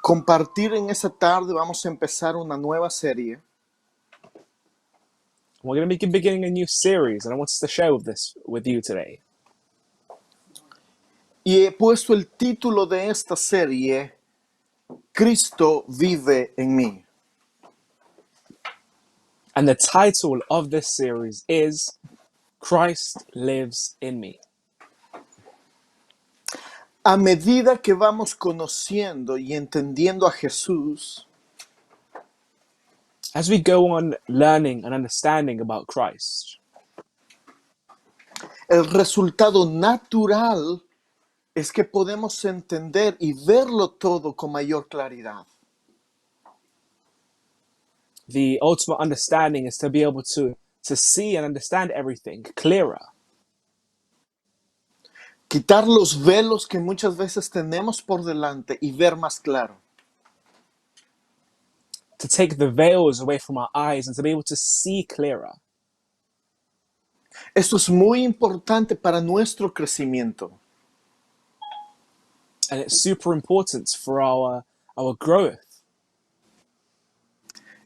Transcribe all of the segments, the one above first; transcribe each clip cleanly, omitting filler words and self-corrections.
compartir en esta tarde. Vamos a empezar una nueva serie. We're going to be beginning a new series, and I want us to share with you today. Y he puesto el título de esta serie, Cristo vive en mí. And the title of this series is Christ Lives in Me. A medida que vamos conociendo y entendiendo a Jesús, As we go on learning and understanding about Christ, el resultado natural es que podemos entender y verlo todo con mayor claridad. the ultimate understanding is to be able to see and understand everything clearer. Quitar los velos que muchas veces tenemos por delante y ver más claro. To take the veils away from our eyes and to be able to see clearer. Esto es muy importante para nuestro crecimiento. And it's super important for our growth.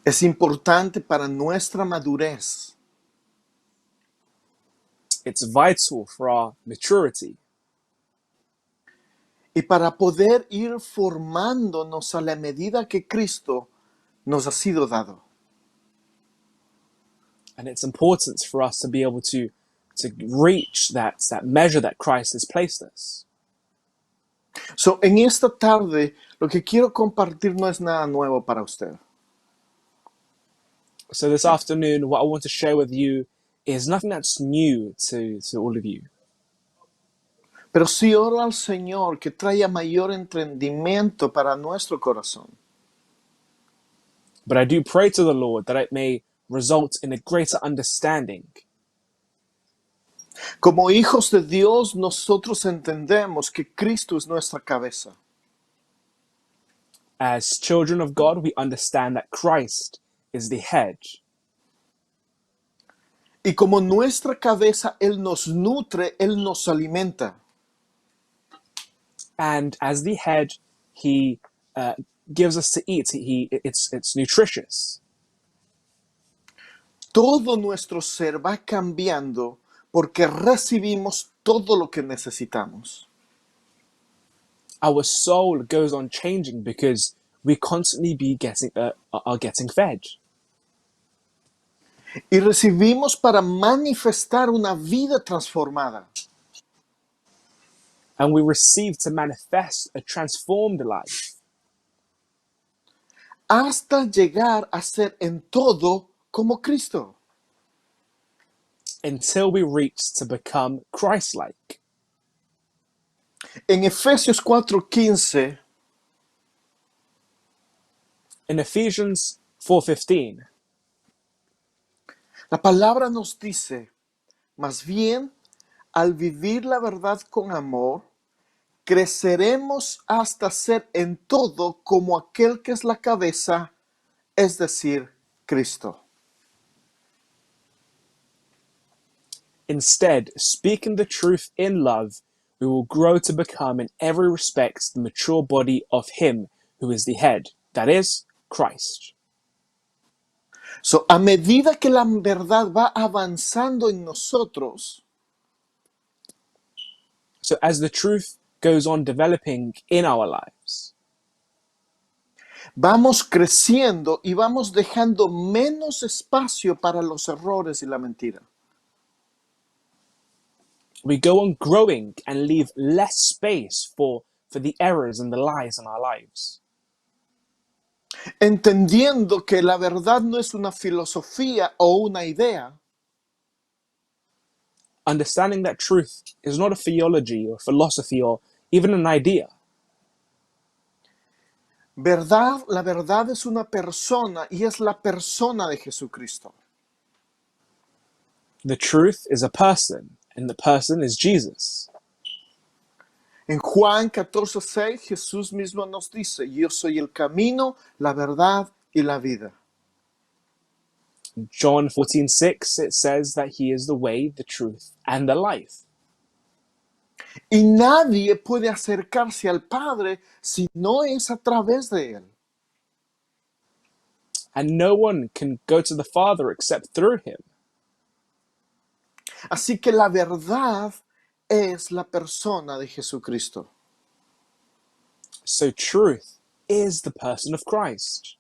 Es importante para nuestra madurez. It's vital for our maturity. Y para poder ir formándonos a la medida que Cristo nos ha sido dado. And it's important for us to be able to reach that measure that Christ has placed us. So, en esta tarde, lo que quiero compartir no es nada nuevo para usted. So this afternoon, what I want to share with you is nothing that's new to all of you. Pero sí oro al Señor que traiga mayor entendimiento para nuestro corazón. But I do pray to the Lord that it may result in a greater understanding. Como hijos de Dios, nosotros entendemos que Cristo es nuestra cabeza. As children of God, we understand that Christ is the head. Y como nuestra cabeza, Él nos nutre, Él nos alimenta. And as the head, he gives us to eat. It's nutritious. Todo nuestro ser va cambiando porque recibimos todo lo que necesitamos. Our soul goes on changing because we constantly are getting fed. Y recibimos para manifestar una vida transformada. And we receive to manifest a transformed life. Hasta llegar a ser en todo como Cristo. Until we reach to become Christ-like. En Efesios 4:15, In Ephesians 4:15, la palabra nos dice, más bien, al vivir la verdad con amor, creceremos hasta ser en todo como aquel que es la cabeza, es decir, Cristo. instead, speaking the truth in love, we will grow to become in every respect the mature body of Him who is the head, that is, Christ. So, a medida que la verdad va avanzando en nosotros, So as the truth goes on developing in our lives, vamos creciendo y vamos dejando menos espacio para los errores y la mentira. we go on growing and leave less space for the errors and the lies in our lives. Entendiendo que la verdad no es una filosofía o una idea, Understanding that truth is not a theology or philosophy or even an idea. la verdad es una persona y es la persona de Jesucristo. The truth is a person, and the person is Jesus. En Juan 14:6, Jesús mismo nos dice, yo soy el camino, la verdad y la vida. In John 14:6, it says that He is the way, the truth, and the life. Y nadie puede acercarse al Padre si no es a través de Él. And no one can go to the Father except through him. Así que la verdad es la persona de Jesucristo. So truth is the person of Christ.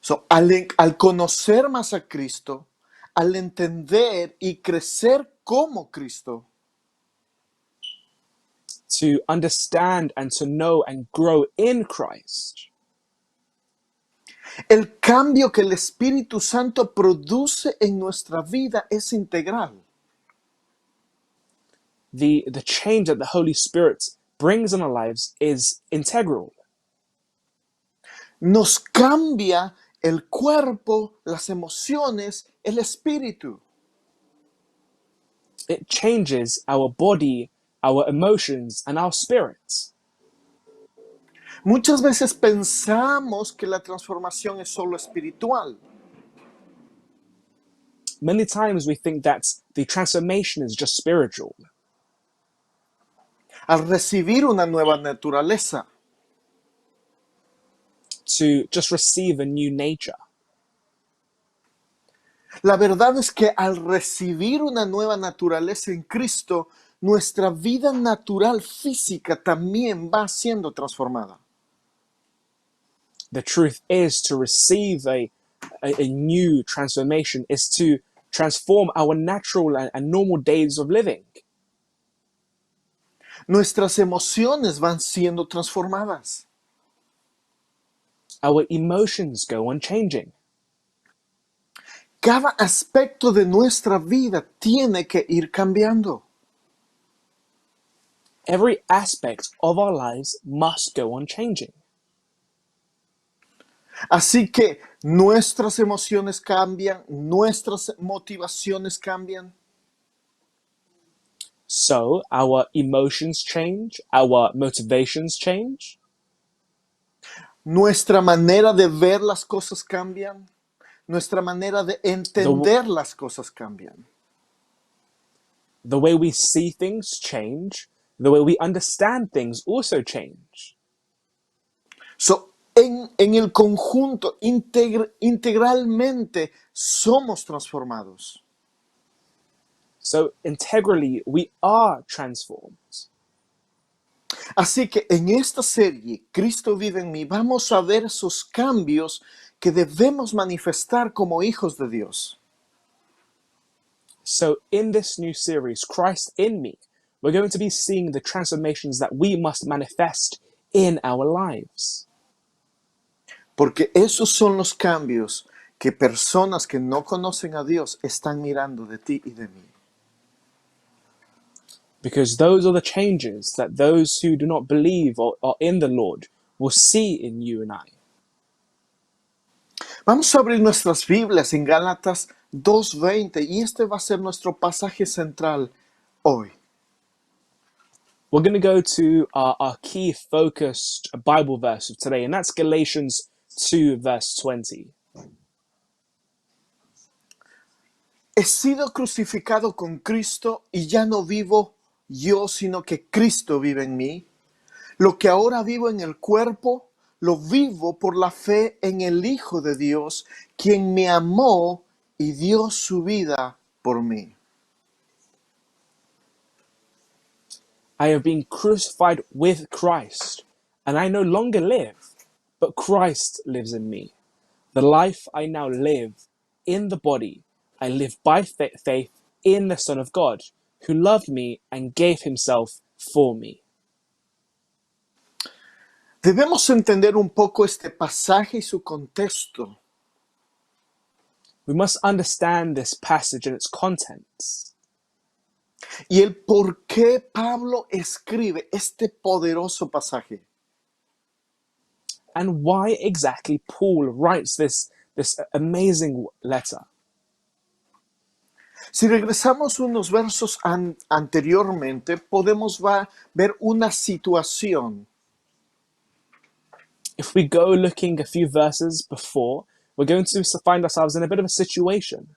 So, al conocer más a Cristo, al entender y crecer como Cristo, To understand and to know and grow in Christ, el cambio que el Espíritu Santo produce en nuestra vida es integral. the change that the Holy Spirit brings in our lives is integral. Nos cambia el cuerpo, las emociones, el espíritu. It changes our body, our emotions, and our spirits. Muchas veces pensamos que la transformación es solo espiritual. Many times we think that the transformation is just spiritual. Al recibir una nueva naturaleza, To just receive a new nature. la verdad es que al recibir una nueva naturaleza en Cristo, nuestra vida natural física también va siendo transformada. The truth is to receive a new transformation is to transform our natural and normal days of living. Nuestras emociones van siendo transformadas. Our emotions go on changing. Cada aspecto de nuestra vida tiene que ir cambiando. Every aspect of our lives must go on changing. Así que nuestras emociones cambian, nuestras motivaciones cambian. So our emotions change, our motivations change, Nuestra manera de ver las cosas cambian. Nuestra manera de the, entender las cosas cambian. the way we see things change, the way we understand things also change. So, en el conjunto, integralmente, somos transformados. So integrally, we are transformed. Así que en esta serie, Cristo vive en mí, vamos a ver esos cambios que debemos manifestar como hijos de Dios. So in this new series, Christ in Me, we're going to be seeing the transformations that we must manifest in our lives. Porque esos son los cambios que personas que no conocen a Dios están mirando de ti y de mí. Because those are the changes that those who do not believe or are in the Lord will see in you and I. Vamos a abrir nuestras Biblias en Gálatas 2:20 y este va a ser nuestro pasaje central hoy. We're going to go to our key focused Bible verse of today, and that's Galatians 2, verse 20. He sido crucificado con Cristo y ya no vivo yo, sino que Cristo vive en mí. Lo que ahora vivo en el cuerpo, lo vivo por la fe en el Hijo de Dios, quien me amó y dio su vida por mí. I have been crucified with Christ, and I no longer live, but Christ lives in me. The life I now live in the body, I live by faith in the Son of God, who loved me and gave himself for me. Debemos entender un poco este pasaje y su contexto. We must understand this passage and its contents, Y el por qué Pablo escribe este poderoso pasaje. and why exactly Paul writes this amazing letter. Si regresamos unos versos anteriormente, podemos ver una situación. If we go looking a few verses before, we're going to find ourselves in a bit of a situation.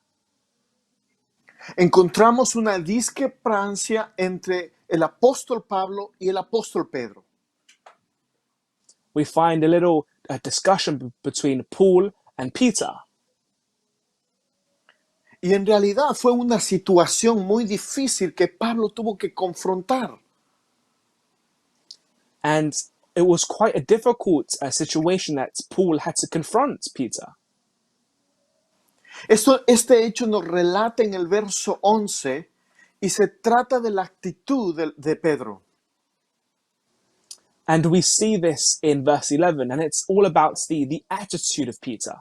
encontramos una discrepancia entre el apóstol Pablo y el apóstol Pedro. We find a little discussion between Paul and Peter. Y en realidad fue una situación muy difícil que Pablo tuvo que confrontar. And it was quite a difficult situation that Paul had to confront Peter. Este hecho nos relata en el verso 11 y se trata de la actitud de Pedro. And we see this in verse 11, and it's all about the attitude of Peter.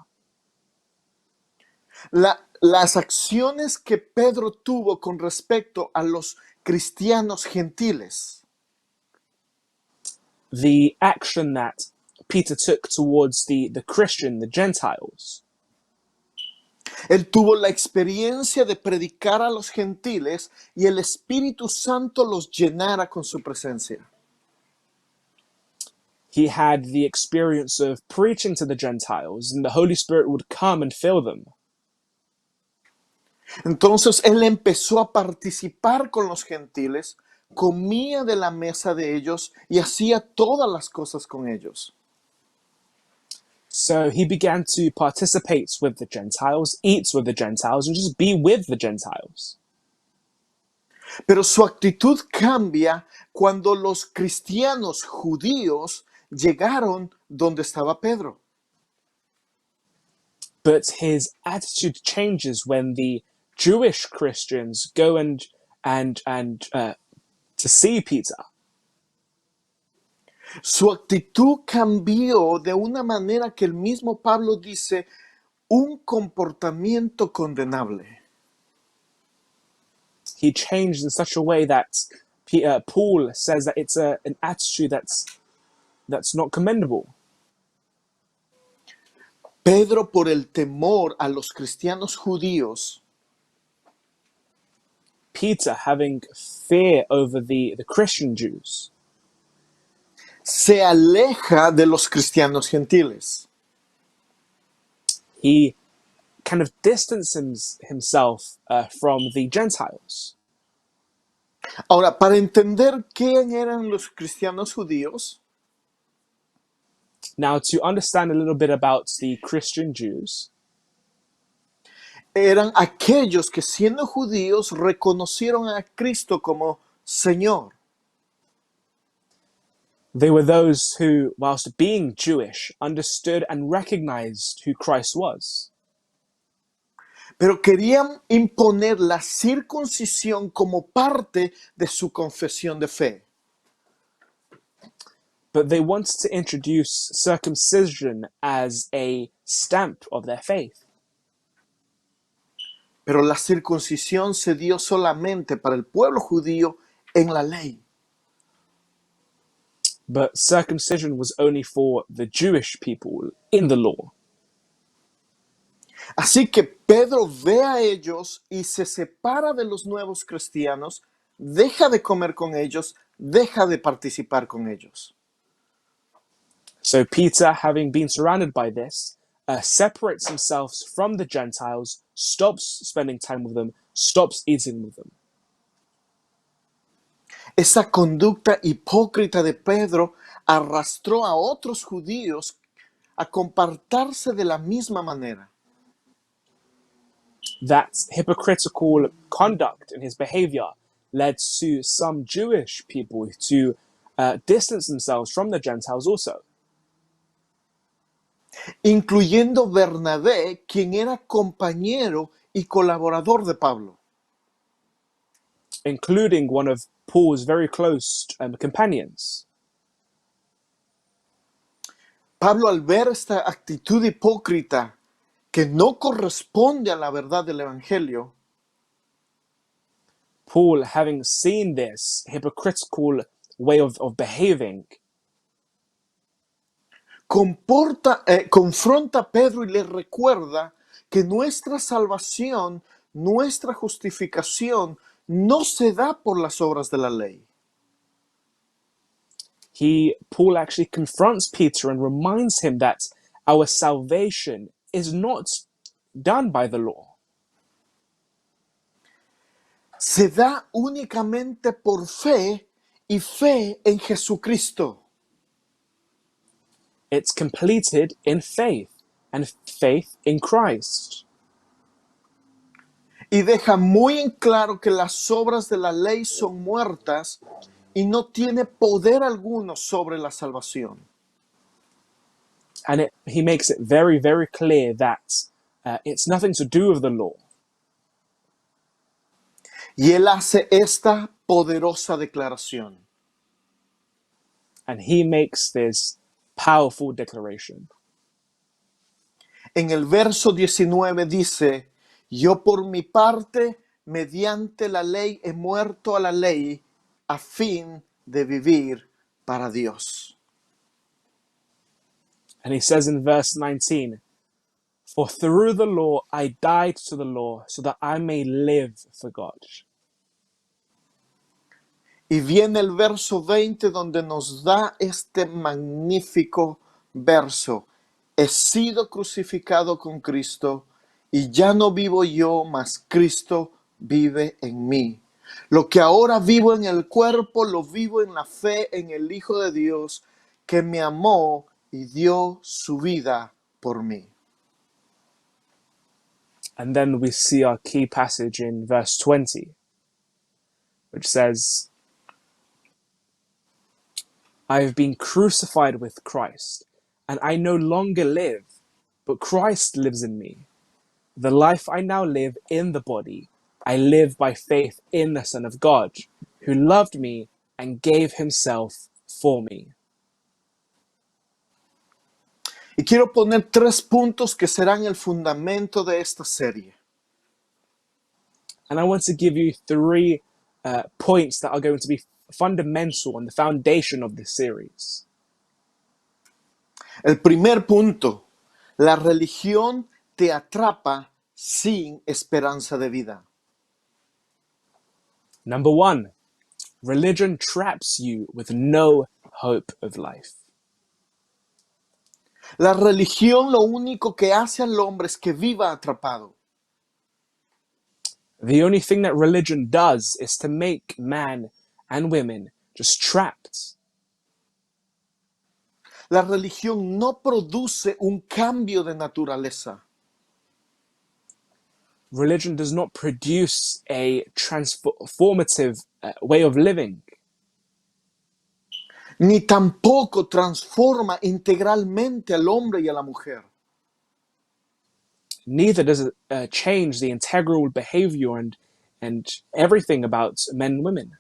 Las acciones que Pedro tuvo con respecto a los cristianos gentiles. The action that Peter took towards the Gentiles. Él tuvo la experiencia de predicar a los gentiles y el Espíritu Santo los llenara con su presencia. He had the experience of preaching to the Gentiles, and the Holy Spirit would come and fill them. Entonces él empezó a participar con los gentiles, comía de la mesa de ellos y hacía todas las cosas con ellos. So he began to participate with the Gentiles, eat with the Gentiles, and just be with the Gentiles. Pero su actitud cambia cuando los cristianos judíos llegaron donde estaba Pedro. But his attitude changes when the Jewish Christians go and to see Peter. Su actitud cambió de una manera que el mismo Pablo dice, un comportamiento condenable. He changed in such a way that Paul says that it's an attitude that's not commendable. Pedro, por el temor a los cristianos judíos, Peter, having fear over the Christian Jews, se aleja de los cristianos gentiles. he kind of distances himself from the Gentiles. Ahora, para entender quién eran los cristianos judíos, Now, to understand a little bit about the Christian Jews, eran aquellos que siendo judíos reconocieron a Cristo como Señor. they were those who, whilst being Jewish, understood and recognized who Christ was. Pero querían imponer la circuncisión como parte de su confesión de fe. But they wanted to introduce circumcision as a stamp of their faith. Pero la circuncisión se dio solamente para el pueblo judío en la ley. But circumcision was only for the Jewish people in the law. Así que Pedro ve a ellos y se separa de los nuevos cristianos, deja de comer con ellos, deja de participar con ellos. So Peter, having been surrounded by this, separates himself from the Gentiles, stops spending time with them, stops eating with them. Esa conducta hipócrita de Pedro arrastró a otros judíos a comportarse de la misma manera. That hypocritical conduct in his behavior led to some Jewish people to distance themselves from the Gentiles also, incluyendo Bernabé, quien era compañero y colaborador de Pablo. including one of Paul's very close companions. Pablo, al ver esta actitud hipócrita que no corresponde a la verdad del Evangelio, Paul, having seen this hypocritical way of behaving, confronta a Pedro y le recuerda que nuestra salvación, nuestra justificación, no se da por las obras de la ley. Paul actually confronts Peter and reminds him that our salvation is not done by the law. se da únicamente por fe y fe en Jesucristo. It's completed in faith and faith in Christ. Y deja muy en claro que las obras de la ley son muertas y no tiene poder alguno sobre la salvación. And he makes it very, very clear that it's nothing to do with the law. Y él hace esta poderosa declaración. And he makes this powerful declaration. En el verso 19 dice, yo por mi parte, mediante la ley, he muerto a la ley a fin de vivir para Dios. And he says in verse 19, for through the law I died to the law so that I may live for God. Y viene el verso 20 donde nos da este magnífico verso. He sido crucificado con Cristo y ya no vivo yo, mas Cristo vive en mí. Lo que ahora vivo en el cuerpo, lo vivo en la fe en el Hijo de Dios que me amó y dio su vida por mí. And then we see our key passage in verse 20, which says, I have been crucified with Christ, and I no longer live, but Christ lives in me. The life I now live in the body, I live by faith in the Son of God, who loved me and gave himself for me. Y quiero poner 3 puntos que serán el fundamento de esta serie. And I want to give you 3 points that are going to be fundamental and the foundation of this series. El primer punto, la religión te atrapa sin esperanza de vida. Number 1, religion traps you with no hope of life. La religión lo único que hace al hombre es que viva atrapado. The only thing that religion does is to make man and women just trapped. La religión no produce un cambio de naturaleza. Religion does not produce a transformative way of living. Ni tampoco transforma integralmente al hombre y a la mujer. Neither does it change the integral behavior and everything about men and women.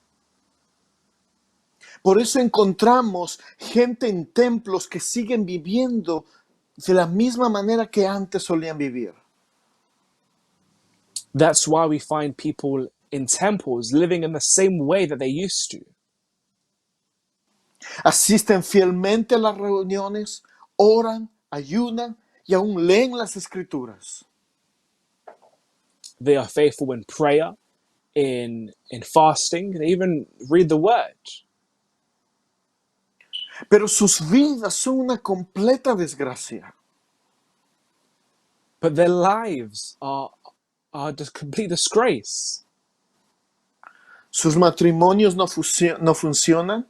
Por eso encontramos gente en templos que siguen viviendo de la misma manera que antes solían vivir. That's why we find people in temples living in the same way that they used to. Asisten fielmente a las reuniones, oran, ayunan y aún leen las escrituras. They are faithful in prayer, in fasting, they even read the word. Pero sus vidas son una completa desgracia. But their lives are just complete disgrace. Sus matrimonios no funcionan.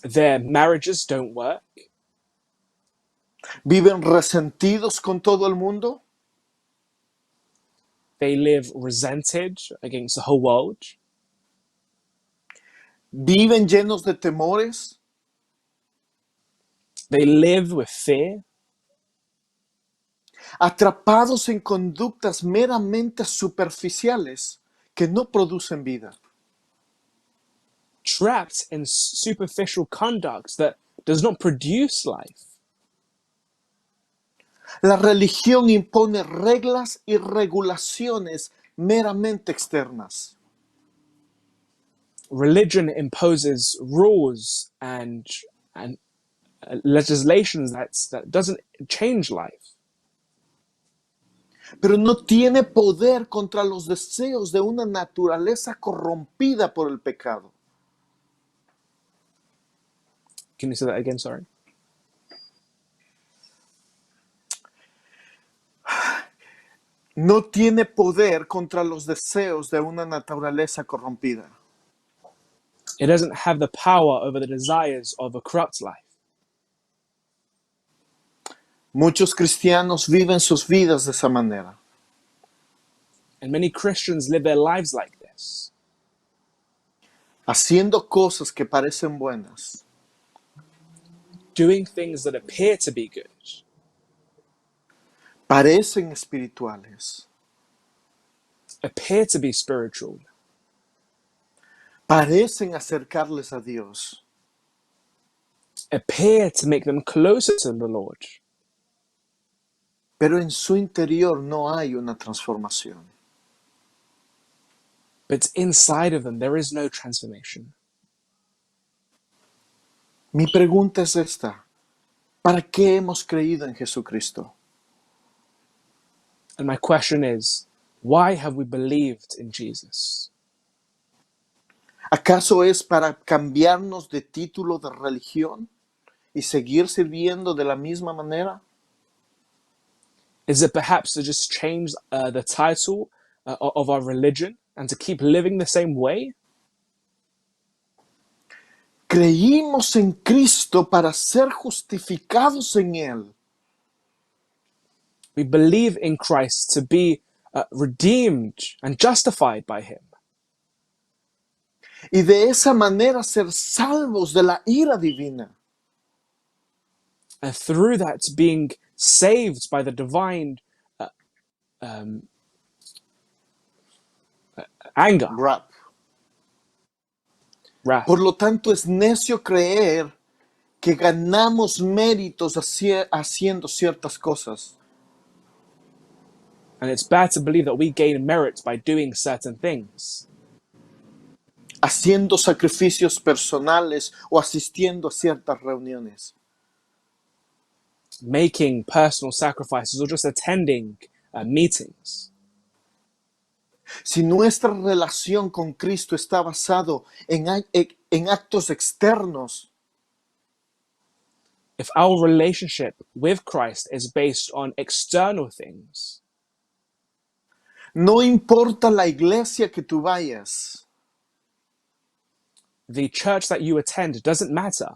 Their marriages don't work. Viven resentidos con todo el mundo. They live resented against the whole world. Viven llenos de temores. They live with fear. Atrapados en conductas meramente superficiales que no producen vida. Trapped in superficial conduct that does not produce life. La religión impone reglas y regulaciones meramente externas. Religion imposes rules and legislations that doesn't change life. Pero no tiene poder contra los deseos de una naturaleza corrompida por el pecado. Can you say that again? Sorry. no tiene poder contra los deseos de una naturaleza corrompida. It doesn't have the power over the desires of a corrupt life. Muchos cristianos viven sus vidas de esa manera. And many Christians live their lives like this, Haciendo cosas que parecen buenas, doing things that appear to be good, parecen espirituales, appear to be spiritual, parecen acercarles a Dios, appear to make them closer to the Lord, pero en su interior no hay una transformación. but inside of them there is no transformation. Mi pregunta es esta: ¿para qué hemos creído en Jesucristo? And my question is, why have we believed in Jesus? ¿Acaso es para cambiarnos de título de religión y seguir sirviendo de la misma manera? Is it perhaps to just change the title of our religion and to keep living the same way? Creímos en Cristo para ser justificados en Él. We believe in Christ to be redeemed and justified by Him, Y de esa manera ser salvos de la ira divina. and through that being saved by the divine um, anger, Rap. wrath. Por lo tanto, es necio creer que ganamos méritos haciendo ciertas cosas. And it's bad to believe that we gain merit by doing certain things, Haciendo sacrificios personales o asistiendo a ciertas reuniones. making personal sacrifices, or just attending meetings. Si nuestra relación con Cristo está basado en actos externos, If our relationship with Christ is based on external things, no importa la iglesia que tú vayas, the church that you attend doesn't matter.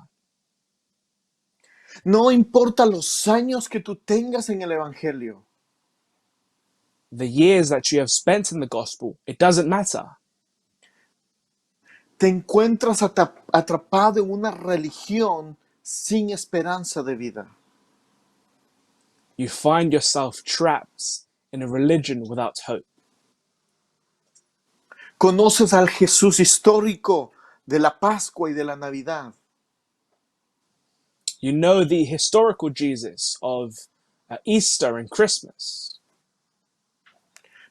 no importa los años que tú tengas en el Evangelio, The years that you have spent in the gospel, it doesn't matter. te encuentras atrapado en una religión sin esperanza de vida. You find yourself trapped in a religion without hope. Conoces al Jesús histórico de la Pascua y de la Navidad, You know the historical Jesus of Easter and Christmas,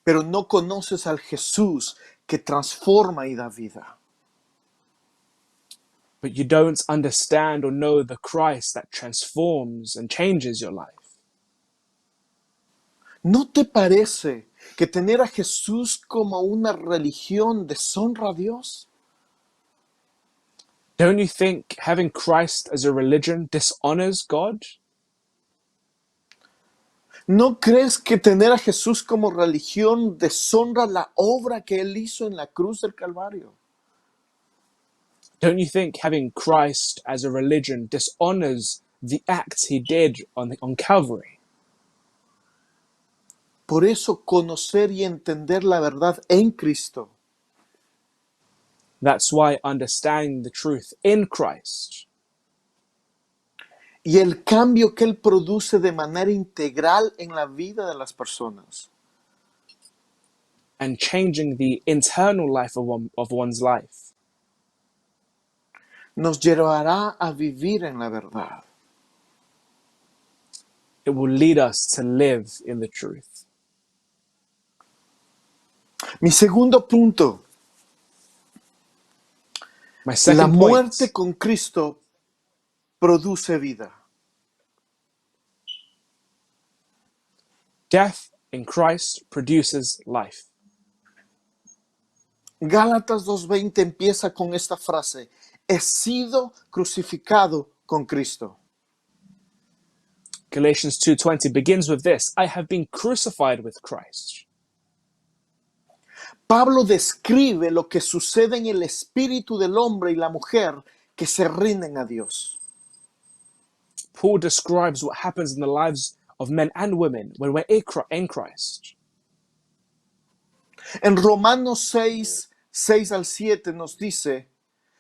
pero no conoces al Jesús que transforma y da vida. but you don't understand or know the Christ that transforms and changes your life. ¿No te parece que tener a Jesús como una religión deshonra a Dios? Don't you think having Christ as a religion dishonors God? ¿No crees que tener a Jesús como religión deshonra la obra que Él hizo en la cruz del Calvario? Don't you think having Christ as a religion dishonors the acts He did on Calvary? Por eso conocer y entender la verdad en Cristo That's why understanding the truth in Christ y el cambio que Él produce de manera integral en la vida de las personas and changing the internal life of one's life nos llevará a vivir en la verdad. it will lead us to live in the truth. Mi segundo punto, My la second point, muerte con Cristo produce vida. death in Christ produces life. Gálatas 2:20 empieza con esta frase: he sido crucificado con Cristo. Galatians 2:20 begins with this: I have been crucified with Christ. Pablo describe lo que sucede en el espíritu del hombre y la mujer que se rinden a Dios. Paul describes what happens in the lives of men and women when we're in Christ. En Romanos 6, 6 al 7 nos dice,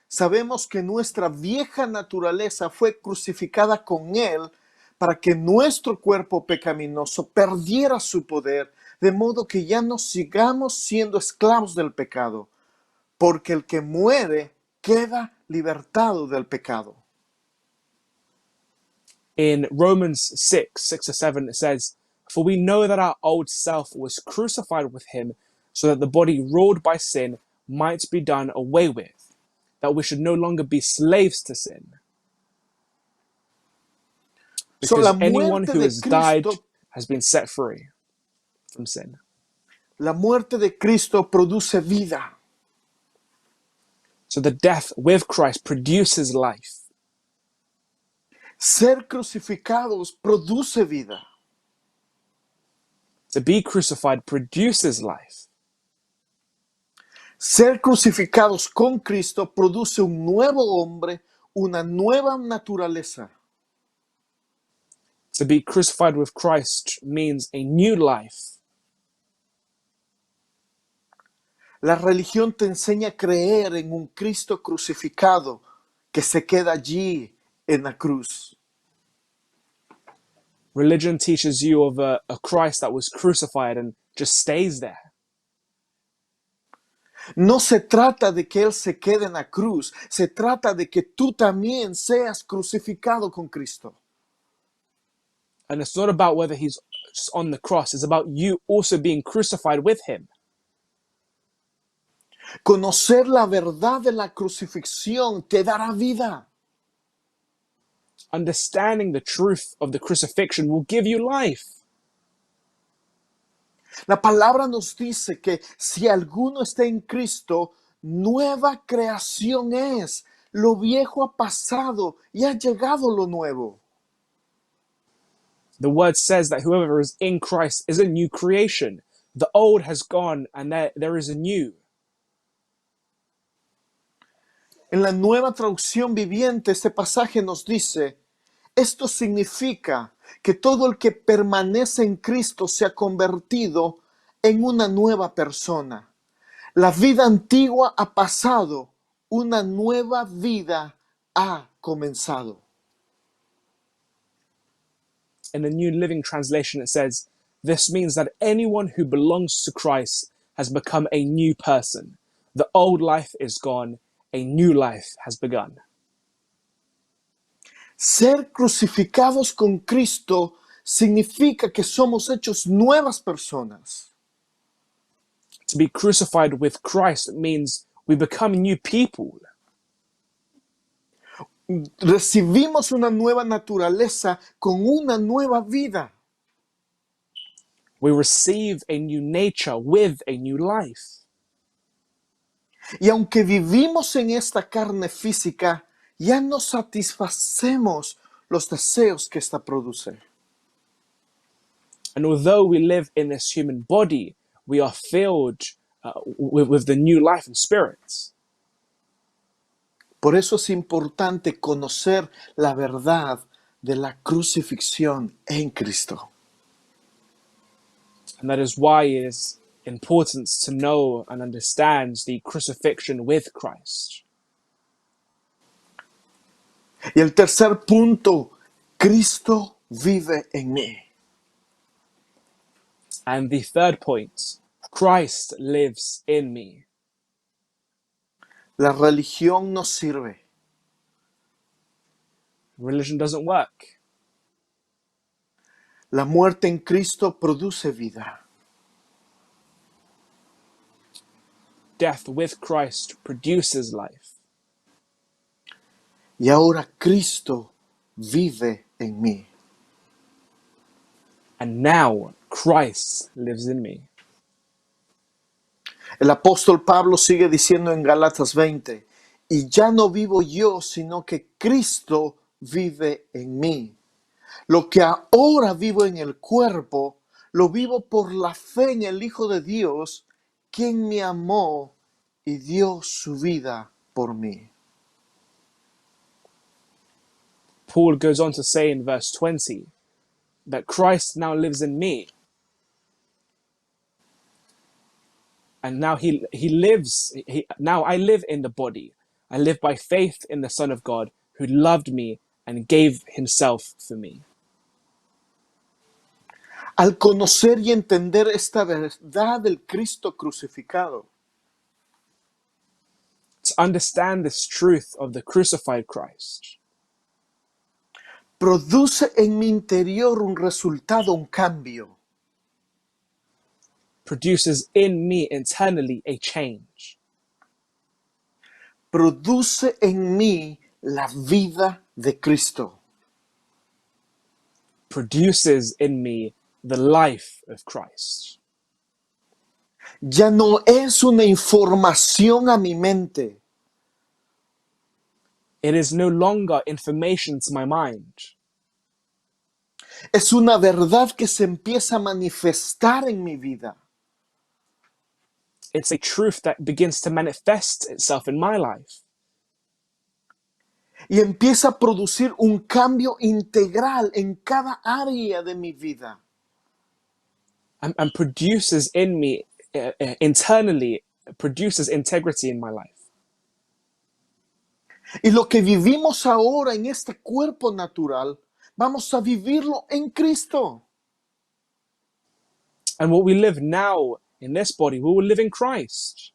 sabemos que nuestra vieja naturaleza fue crucificada con Él para que nuestro cuerpo pecaminoso perdiera su poder, de modo que ya no sigamos siendo esclavos del pecado, porque el que muere queda libertado del pecado. In Romans 6 to 7, it says, for we know that our old self was crucified with him so that the body ruled by sin might be done away with, that we should no longer be slaves to sin. So, Because la anyone muerte who de has died Cristo, has been set free from sin. la muerte de Cristo produce vida. So the death with Christ produces life. Ser crucificados produce vida. To be crucified produces life. Ser crucificados con Cristo produce un nuevo hombre, una nueva naturaleza. To be crucified with Christ means a new life. La religión te enseña a creer en un Cristo crucificado que se queda allí en la cruz. Religion teaches you of a Christ that was crucified and just stays there. No se trata de que Él se quede en la cruz, se trata de que tú también seas crucificado con Cristo. And it's not about whether he's on the cross, it's about you also being crucified with him. Conocer la verdad de la crucifixión te dará vida. Understanding the truth of the crucifixion will give you life. La palabra nos dice que si alguno está en Cristo, nueva creación es. Lo viejo ha pasado y ha llegado lo nuevo. The word says that whoever is in Christ is a new creation. The old has gone and there is a new. En la nueva traducción viviente, este pasaje nos dice, esto significa que todo el que permanece en Cristo se ha convertido en una nueva persona. La vida antigua ha pasado, una nueva vida ha comenzado. In the New Living Translation, it says, this means that anyone who belongs to Christ has become a new person. The old life is gone, a new life has begun. Ser crucificados con Cristo significa que somos hechos nuevas personas. To be crucified with Christ means we become new people. Recibimos una nueva naturaleza con una nueva vida. We receive a new nature with a new life. Y aunque vivimos en esta carne física, ya no satisfacemos los deseos que esta produce. And although we live in this human body, we are filled with the new life and spirits. Por eso es importante conocer la verdad de la crucifixión en Cristo. And that is why it is important to know and understand the crucifixion with Christ. Y el tercer punto, Cristo vive en mí. And the third point, Christ lives in me. La religión no sirve. Religion doesn't work. La muerte en Cristo produce vida. Death with Christ produces life. Y ahora Cristo vive en mí. And now Christ lives in me. El apóstol Pablo sigue diciendo en Gálatas 20, y ya no vivo yo, sino que Cristo vive en mí. Lo que ahora vivo en el cuerpo, lo vivo por la fe en el Hijo de Dios, quien me amó y dio su vida por mí. Paul goes on to say in verse 20 that Christ now lives in me. And now now I live in the body. I live by faith in the Son of God who loved me and gave himself for me. Al conocer y entender esta verdad del Cristo crucificado, To understand this truth of the crucified Christ produce en mi interior un resultado, un cambio. produces in me internally a change. Produce en mí la vida de Cristo. Produces in me the life of Christ. Ya no es una información a mi mente. It is no longer information to my mind. Es una verdad que se empieza a manifestar en mi vida. It's a truth that begins to manifest itself in my life. Y empieza a producir un cambio integral en cada área de mi vida. And produces in me internally, produces integrity in my life. Y lo que vivimos ahora en este cuerpo natural, vamos a vivirlo en Cristo. And what we live now in this body, we will live in Christ.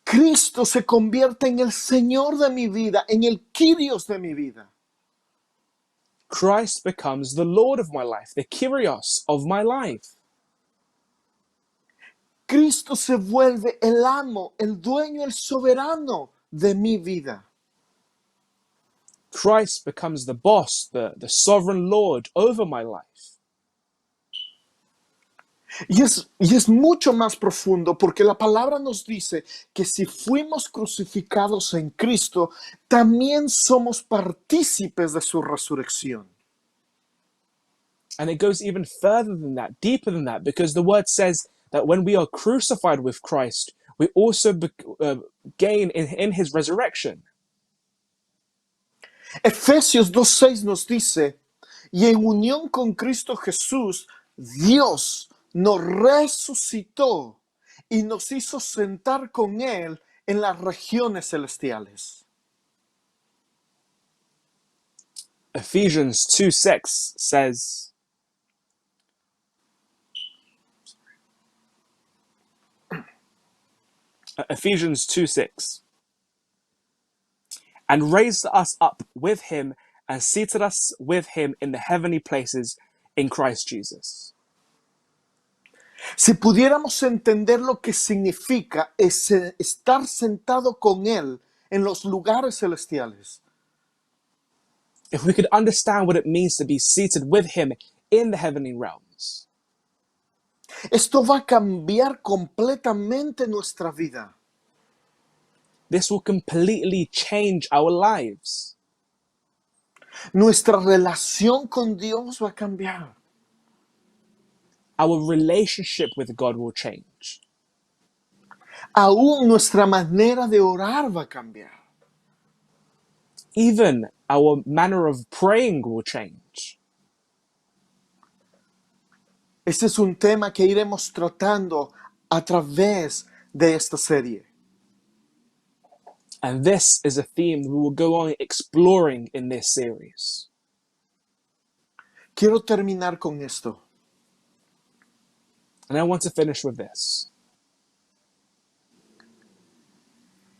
Cristo se convierte en el Señor de mi vida, en el Kyrios de mi vida. Christ becomes the Lord of my life, the Kyrios of my life. Cristo se vuelve el amo, el dueño, el soberano de mi vida. Christ becomes the boss, the sovereign Lord over my life. Y es mucho más profundo porque la palabra nos dice que si fuimos crucificados en Cristo, también somos partícipes de su resurrección. And it goes even further than that, deeper than that, because the word says that when we are crucified with Christ, we also gain in his resurrection. Efesios 2:6 nos dice, y en unión con Cristo Jesús, Dios nos resucitó y nos hizo sentar con Él en las regiones celestiales. Ephesians 2:6 says, Ephesians 2:6, and raised us up with him and seated us with him in the heavenly places in Christ Jesus. Si pudiéramos entender lo que significa estar sentado con Él en los lugares celestiales, If we could understand what it means to be seated with him in the heavenly realms, esto va a cambiar completamente nuestra vida. this will completely change our lives. Nuestra relación con Dios va a cambiar. Our relationship with God will change. Aún nuestra manera de orar va a cambiar. Even our manner of praying will change. Este es un tema que iremos tratando a través de esta serie. And this is a theme we will go on exploring in this series. Quiero terminar con esto. And I want to finish with this.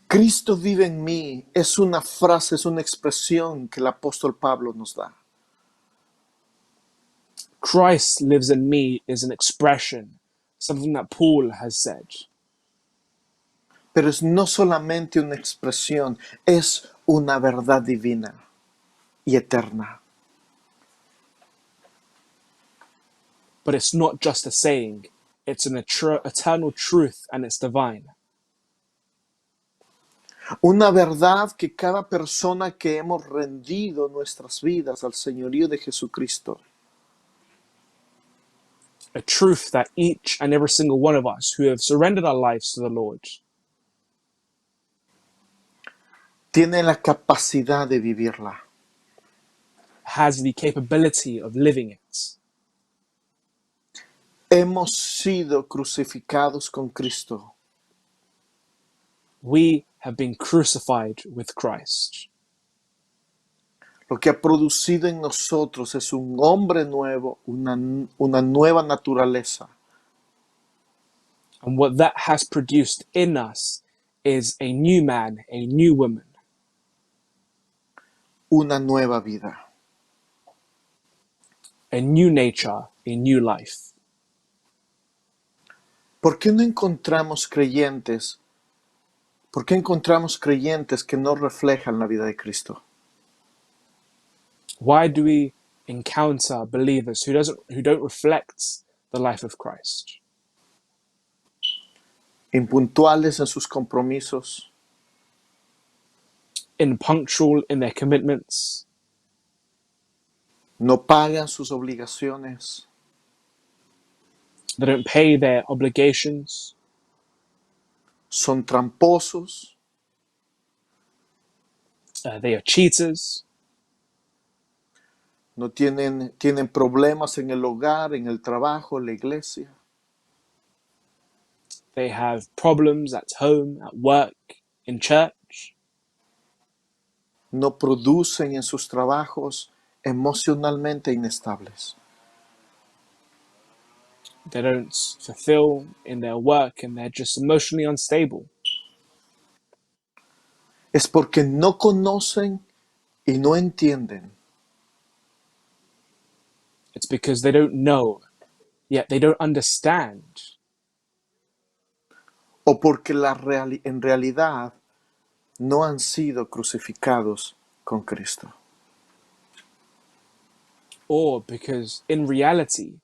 Cristo vive en mí es una frase, es una expresión que el apóstol Pablo nos da. Christ lives in me is an expression, something that Paul has said. Pero es no solamente una expresión, es una verdad divina y eterna. But it's not just a saying, it's an eternal truth and it's divine. Una verdad que cada persona que hemos rendido nuestras vidas al señorío de Jesucristo A truth that each and every single one of us who have surrendered our lives to the Lord tiene la capacidad de vivirla. has the capability of living it. Hemos sido crucificados con Cristo. We have been crucified with Christ. Lo que ha producido en nosotros es un hombre nuevo, una nueva naturaleza. And what that has produced in us is a new man, a new woman, Una nueva vida. a new nature, a new life. ¿Por qué no encontramos creyentes? ¿Por qué encontramos creyentes que no reflejan la vida de Cristo? Why do we encounter believers who don't reflect the life of Christ? Impuntuales en sus compromisos, Impunctual in their commitments, no pagan sus obligaciones, they don't pay their obligations, son tramposos, they are cheaters, no tienen problemas en el hogar, en el trabajo, en la iglesia. they have problems at home, at work, in church, No producen en sus trabajos, emocionalmente inestables. they don't fulfill in their work, and they're just emotionally unstable. Es porque no conocen y no entienden, It's because they don't know, yet they don't understand, o porque en realidad no han sido crucificados con Cristo. or because in reality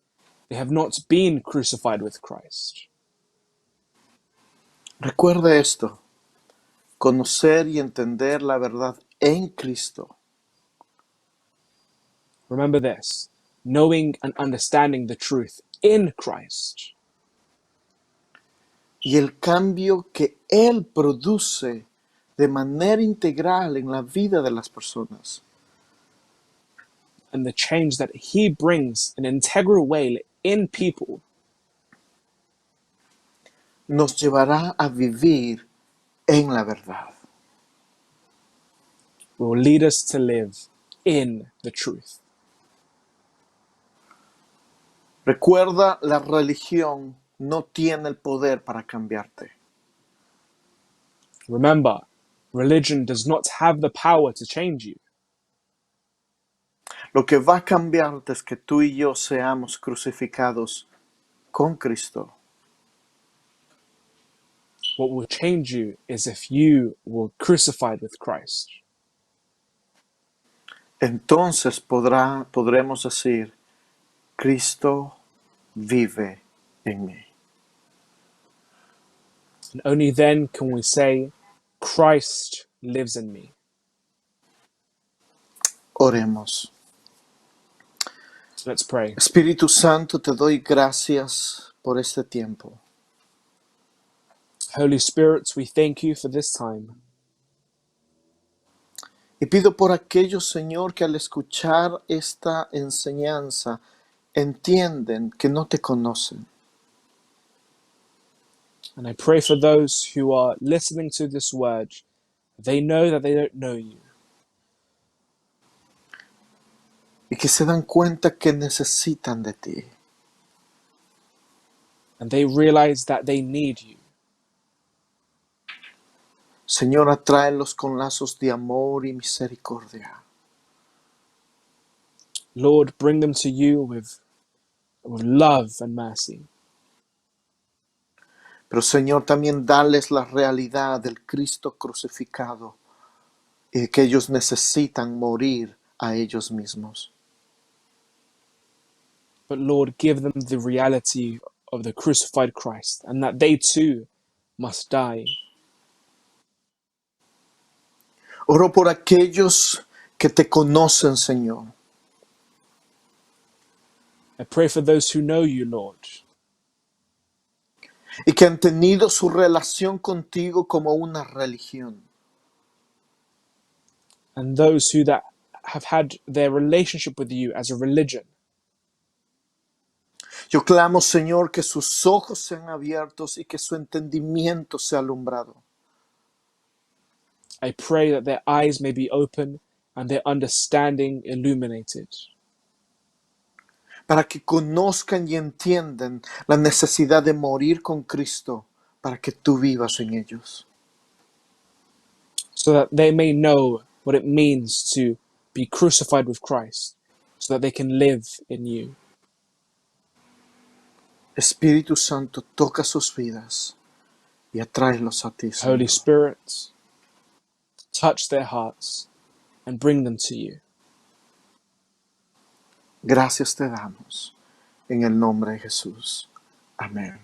they have not been crucified with Christ. Recuerda esto, conocer y entender la verdad en Cristo Remember this, knowing and understanding the truth in Christ y el cambio que Él produce de manera integral en la vida de las personas. and the change that he brings in an integral way in people Nos llevará a vivir en la verdad. will lead us to live in the truth. Recuerda, la religión no tiene el poder para cambiarte. Remember, religion does not have the power to change you. Lo que va a cambiarte es que tú y yo seamos crucificados con Cristo. What will change you is if you were crucified with Christ. Entonces podremos decir, Cristo vive en mí. And only then can we say, Christ lives in me. Oremos. Let's pray. Espíritu Santo, te doy gracias por este tiempo. Holy Spirit, we thank you for this time. Y pido por aquellos, Señor, que al escuchar esta enseñanza entienden que no te conocen. And I pray for those who are listening to this word, they know that they don't know you. Y que se dan cuenta que necesitan de ti. And they realize that they need you. Señor, atráelos con lazos de amor y misericordia. Lord, bring them to you with love and mercy. Pero Señor, también dales la realidad del Cristo crucificado y que ellos necesitan morir a ellos mismos. But Lord, give them the reality of the crucified Christ and that they too must die. Oro por aquellos que te conocen, Señor. I pray for those who know you, Lord, Y que han tenido su relación contigo como una religión. and those who that have had their relationship with you as a religion. Yo clamo, Señor, que sus ojos sean abiertos y que su entendimiento sea alumbrado. I pray that their eyes may be open and their understanding illuminated, Para que conozcan y entiendan la necesidad de morir con Cristo para que tú vivas en ellos. so that they may know what it means to be crucified with Christ, so that they can live in you. Espíritu Santo, toca sus vidas y atráelos a ti, Holy Señor. Spirit, touch their hearts and bring them to you. Gracias te damos en el nombre de Jesús. Amén.